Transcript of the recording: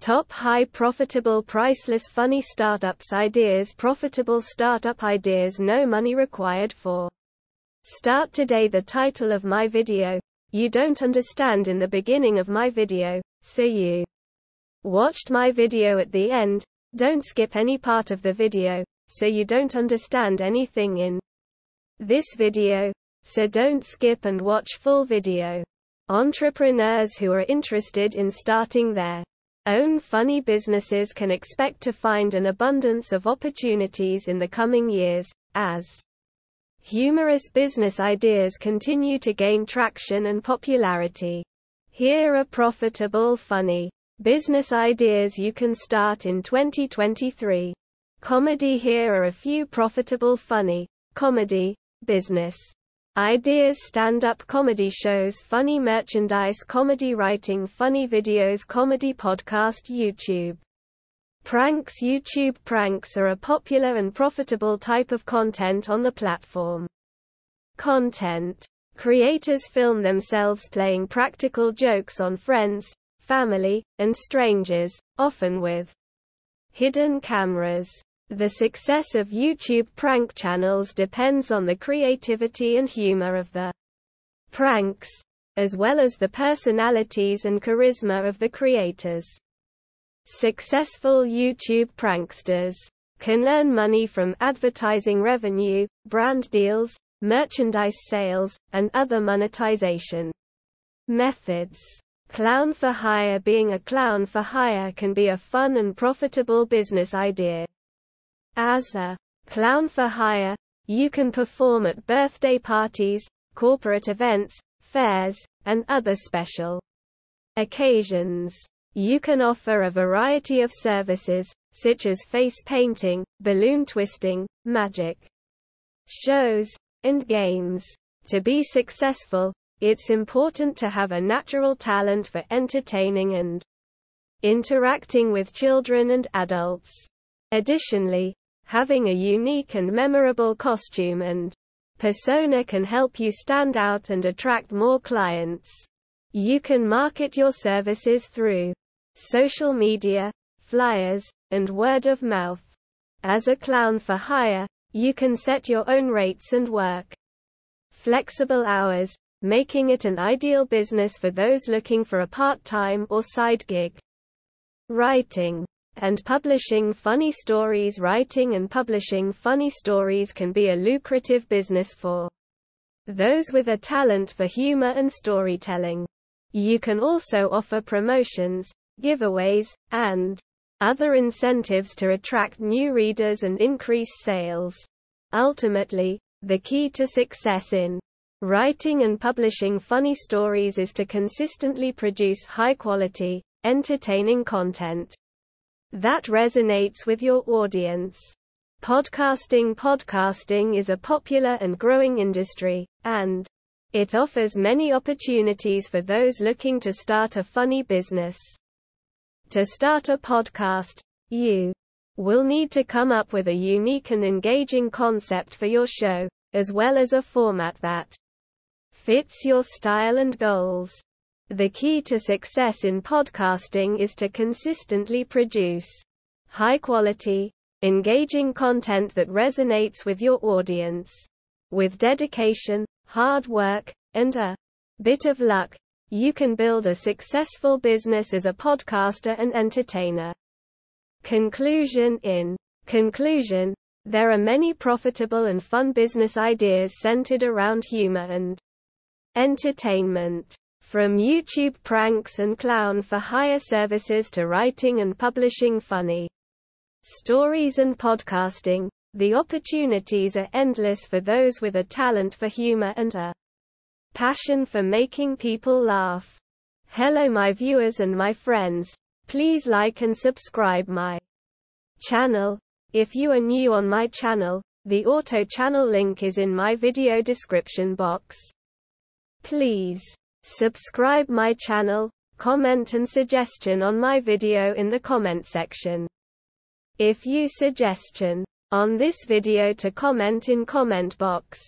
Top high profitable priceless funny startups ideas. Profitable startup ideas, no money required for. Start today. The title of my video. You don't understand in the beginning of my video, so you watched my video at the end. Don't skip any part of the video, so you don't understand anything in this video, so don't skip and watch full video. Entrepreneurs who are interested in starting their own funny businesses can expect to find an abundance of opportunities in the coming years, as humorous business ideas continue to gain traction and popularity. Here are profitable funny business ideas you can start in 2023. Comedy. Here are a few profitable funny comedy business ideas. Stand-up comedy shows, funny merchandise, comedy writing, funny videos, comedy podcast, YouTube pranks. YouTube pranks are a popular and profitable type of content on the platform. Content creators film themselves playing practical jokes on friends, family, and strangers, often with hidden cameras. The success of YouTube prank channels depends on the creativity and humor of the pranks, as well as the personalities and charisma of the creators. Successful YouTube pranksters can earn money from advertising revenue, brand deals, merchandise sales, and other monetization methods. Clown for hire. Being a clown for hire can be a fun and profitable business idea. As a clown for hire, you can perform at birthday parties, corporate events, fairs, and other special occasions. You can offer a variety of services, such as face painting, balloon twisting, magic shows, and games. To be successful, it's important to have a natural talent for entertaining and interacting with children and adults. Additionally, having a unique and memorable costume and persona can help you stand out and attract more clients. You can market your services through social media, flyers, and word of mouth. As a clown for hire, you can set your own rates and work flexible hours, making it an ideal business for those looking for a part-time or side gig. Writing and publishing funny stories. Writing and publishing funny stories can be a lucrative business for those with a talent for humor and storytelling. You can also offer promotions, giveaways, and other incentives to attract new readers and increase sales. Ultimately, the key to success in writing and publishing funny stories is to consistently produce high-quality, entertaining content that resonates with your audience. Podcasting. Podcasting is a popular and growing industry, and it offers many opportunities for those looking to start a funny business. To start a podcast, you will need to come up with a unique and engaging concept for your show, as well as a format that fits your style and goals. The key to success in podcasting is to consistently produce high-quality, engaging content that resonates with your audience. With dedication, hard work, and a bit of luck, you can build a successful business as a podcaster and entertainer. Conclusion. In conclusion, there are many profitable and fun business ideas centered around humor and entertainment. From YouTube pranks and clown for hire services to writing and publishing funny stories and podcasting, the opportunities are endless for those with a talent for humor and a passion for making people laugh. Hello my viewers and my friends, please like and subscribe my channel. If you are new on my channel, the auto channel link is in my video description box. Please subscribe my channel, comment and suggestion on my video in the comment section. If you suggestion on this video to comment in comment box.